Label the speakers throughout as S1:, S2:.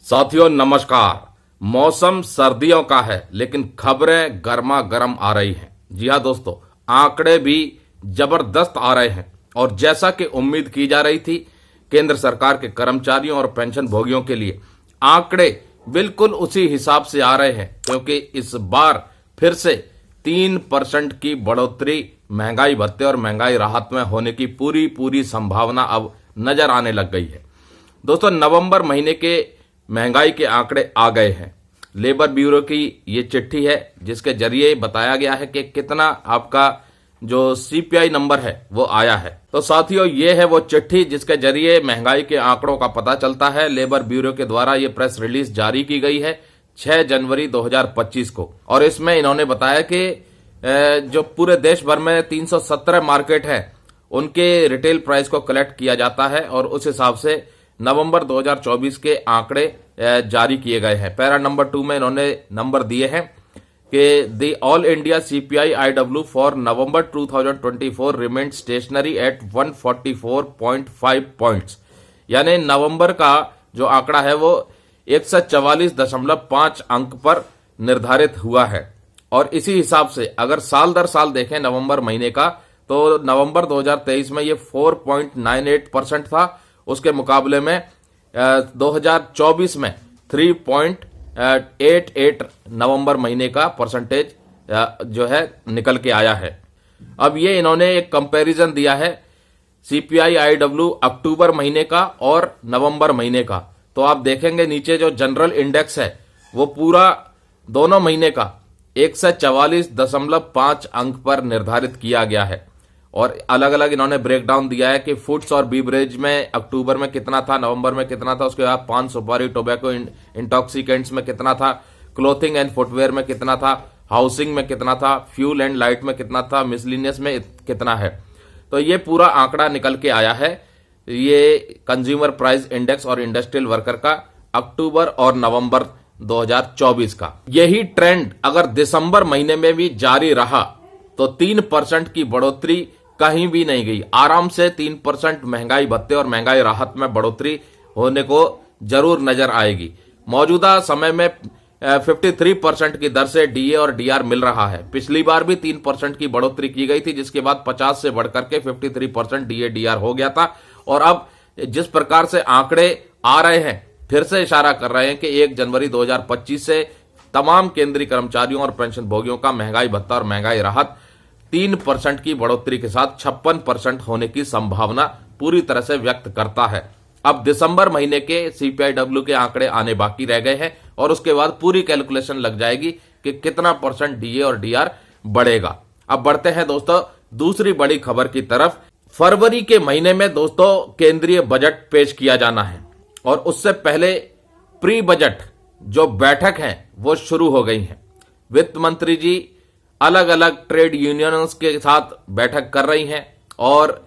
S1: साथियों नमस्कार। मौसम सर्दियों का है लेकिन खबरें गर्मा गर्म आ रही हैं। जी हाँ दोस्तों, आंकड़े भी जबरदस्त आ रहे हैं और जैसा कि उम्मीद की जा रही थी, केंद्र सरकार के कर्मचारियों और पेंशन भोगियों के लिए आंकड़े बिल्कुल उसी हिसाब से आ रहे हैं, क्योंकि इस बार फिर से 3% की बढ़ोतरी महंगाई भत्ते और महंगाई राहत में होने की पूरी संभावना अब नजर आने लग गई है। दोस्तों, नवंबर महीने के महंगाई के आंकड़े आ गए हैं। लेबर ब्यूरो की ये चिट्ठी है जिसके जरिए बताया गया है कि कितना आपका जो सीपीआई नंबर है वो आया है। तो साथियों, ये है वो चिट्ठी जिसके जरिए महंगाई के आंकड़ों का पता चलता है। लेबर ब्यूरो के द्वारा ये प्रेस रिलीज जारी की गई है 6 जनवरी 2025 को, और इसमें इन्होंने बताया कि जो पूरे देश भर में 317 मार्केट है उनके रिटेल प्राइस को कलेक्ट किया जाता है और उस हिसाब से नवंबर 2024 के आंकड़े जारी किए गए हैं। पैरा नंबर 2 में इन्होंने नंबर दिए हैं कि the all India CPI IW for November 2024 remained stationary at 144.5 points, यानी नवंबर का जो आंकड़ा है वो 144.5 अंक पर निर्धारित हुआ है। और इसी हिसाब से अगर साल दर साल देखें नवंबर महीने का, तो नवंबर 2023 में ये 4.98% था। उसके मुकाबले में 2024 में 3.88 नवंबर महीने का परसेंटेज जो है निकल के आया है। अब ये इन्होंने एक कंपैरिजन दिया है सीपीआई आईडब्ल्यू अक्टूबर महीने का और नवंबर महीने का। तो आप देखेंगे नीचे जो जनरल इंडेक्स है वो पूरा दोनों महीने का 144.5 अंक पर निर्धारित किया गया है। और अलग अलग इन्होंने ब्रेकडाउन दिया है कि फूड्स और बीवरेज में अक्टूबर में कितना था, नवंबर में कितना था, उसके बाद पान सुपारी टोबैको इंटॉक्सिकेंट्स में कितना था, क्लोथिंग एंड फुटवेयर में कितना था, हाउसिंग में कितना था, फ्यूल एंड लाइट में कितना था, मिसलिनियस में कितना है। तो ये पूरा आंकड़ा निकल के आया है। ये कंज्यूमर प्राइस इंडेक्स और इंडस्ट्रियल वर्कर का अक्टूबर और नवंबर 2024 का। यही ट्रेंड अगर दिसंबर महीने में भी जारी रहा तो 3% की बढ़ोतरी कहीं भी नहीं गई। आराम से 3% महंगाई भत्ते और महंगाई राहत में बढ़ोतरी होने को जरूर नजर आएगी। मौजूदा समय में 53% की दर से डीए और डीआर मिल रहा है। पिछली बार भी 3% की बढ़ोतरी की गई थी, जिसके बाद 50 से बढ़कर के 53% डीए डीआर हो गया था। और अब जिस प्रकार से आंकड़े आ रहे हैं, फिर से इशारा कर रहे हैं कि 1 जनवरी 2025 से तमाम केंद्रीय कर्मचारियों और पेंशन भोगियों का महंगाई भत्ता और महंगाई राहत 3% की बढ़ोतरी के साथ 56% होने की संभावना पूरी तरह से व्यक्त करता है। अब दिसंबर महीने के सीपीआईडब्ल्यू के आंकड़े आने बाकी रह गए हैं और उसके बाद पूरी कैलकुलेशन लग जाएगी कि कितना परसेंट डीए और डीआर बढ़ेगा। अब बढ़ते हैं दोस्तों दूसरी बड़ी खबर की तरफ। फरवरी के महीने में दोस्तों केंद्रीय बजट पेश किया जाना है और उससे पहले प्री बजट जो बैठक है वो शुरू हो गई है। वित्त मंत्री जी अलग अलग ट्रेड यूनियनों के साथ बैठक कर रही हैं और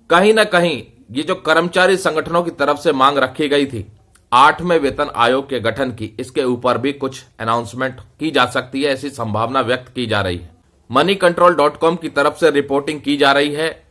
S1: कहीं ना कहीं ये जो कर्मचारी संगठनों की तरफ से मांग रखी गई थी 8वें वेतन आयोग के गठन की, इसके ऊपर भी कुछ अनाउंसमेंट की जा सकती है, ऐसी संभावना व्यक्त की जा रही है। moneycontrol.com की तरफ से रिपोर्टिंग की जा रही है।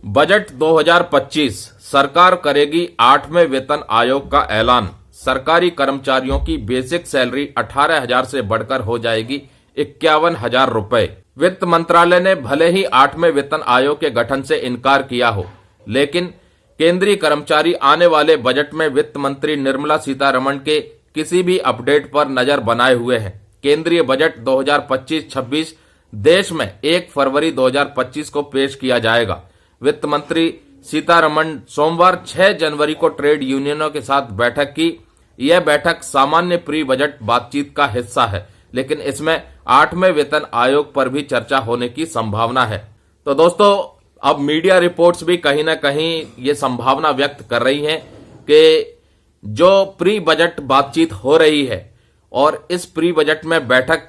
S1: बजट 2025 सरकार करेगी 8वें वेतन आयोग का ऐलान। सरकारी कर्मचारियों की बेसिक सैलरी 18,000 से बढ़कर हो जाएगी 51,000 रुपए। वित्त मंत्रालय ने भले ही 8वें वेतन आयोग के गठन से इनकार किया हो, लेकिन केंद्रीय कर्मचारी आने वाले बजट में वित्त मंत्री निर्मला सीतारमण के किसी भी अपडेट पर नजर बनाए हुए हैं। केंद्रीय बजट 2025-26 देश में 1 फरवरी 2025 को पेश किया जाएगा। वित्त मंत्री सीतारमण सोमवार 6 जनवरी को ट्रेड यूनियनों के साथ बैठक की। यह बैठक सामान्य प्री बजट बातचीत का हिस्सा है, लेकिन इसमें 8वें वेतन आयोग पर भी चर्चा होने की संभावना है। तो दोस्तों, अब मीडिया रिपोर्ट्स भी कहीं ना कहीं ये संभावना व्यक्त कर रही हैं कि जो प्री बजट बातचीत हो रही है और इस प्री बजट में बैठक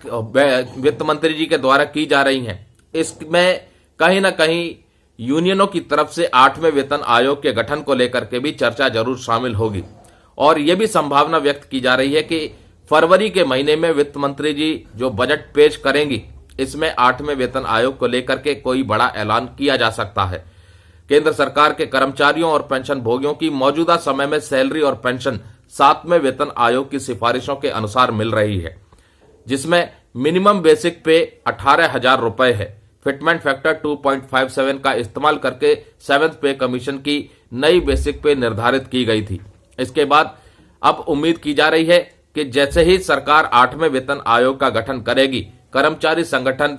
S1: वित्त मंत्री जी के द्वारा की जा रही है, इसमें कहीं ना कहीं यूनियनों की तरफ से 8वें वेतन आयोग के गठन को लेकर के भी चर्चा जरूर शामिल होगी। और यह भी संभावना व्यक्त की जा रही है कि फरवरी के महीने में वित्त मंत्री जी जो बजट पेश करेंगी, इसमें 8वें वेतन आयोग को लेकर के कोई बड़ा ऐलान किया जा सकता है। केंद्र सरकार के कर्मचारियों और पेंशन भोगियों की मौजूदा समय में सैलरी और पेंशन 7वें वेतन आयोग की सिफारिशों के अनुसार मिल रही है, जिसमें मिनिमम बेसिक पे 18,000 रुपए है। फिटमेंट फैक्टर 2.57 का इस्तेमाल करके 7th पे कमीशन की नई बेसिक पे निर्धारित की गई थी। इसके बाद अब उम्मीद की जा रही है कि जैसे ही सरकार 8वें वेतन आयोग का गठन करेगी, कर्मचारी संगठन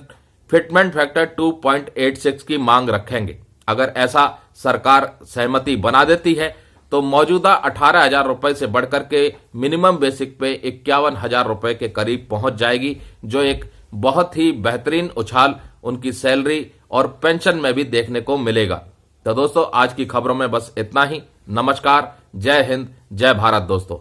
S1: फिटमेंट फैक्टर 2.86 की मांग रखेंगे। अगर ऐसा सरकार सहमति बना देती है तो मौजूदा 18,000 रुपए से बढ़कर के मिनिमम बेसिक पे 51,000 रुपए के करीब पहुंच जाएगी, जो एक बहुत ही बेहतरीन उछाल उनकी सैलरी और पेंशन में भी देखने को मिलेगा। तो दोस्तों, आज की खबरों में बस इतना ही। नमस्कार, जय हिंद, जय भारत दोस्तों।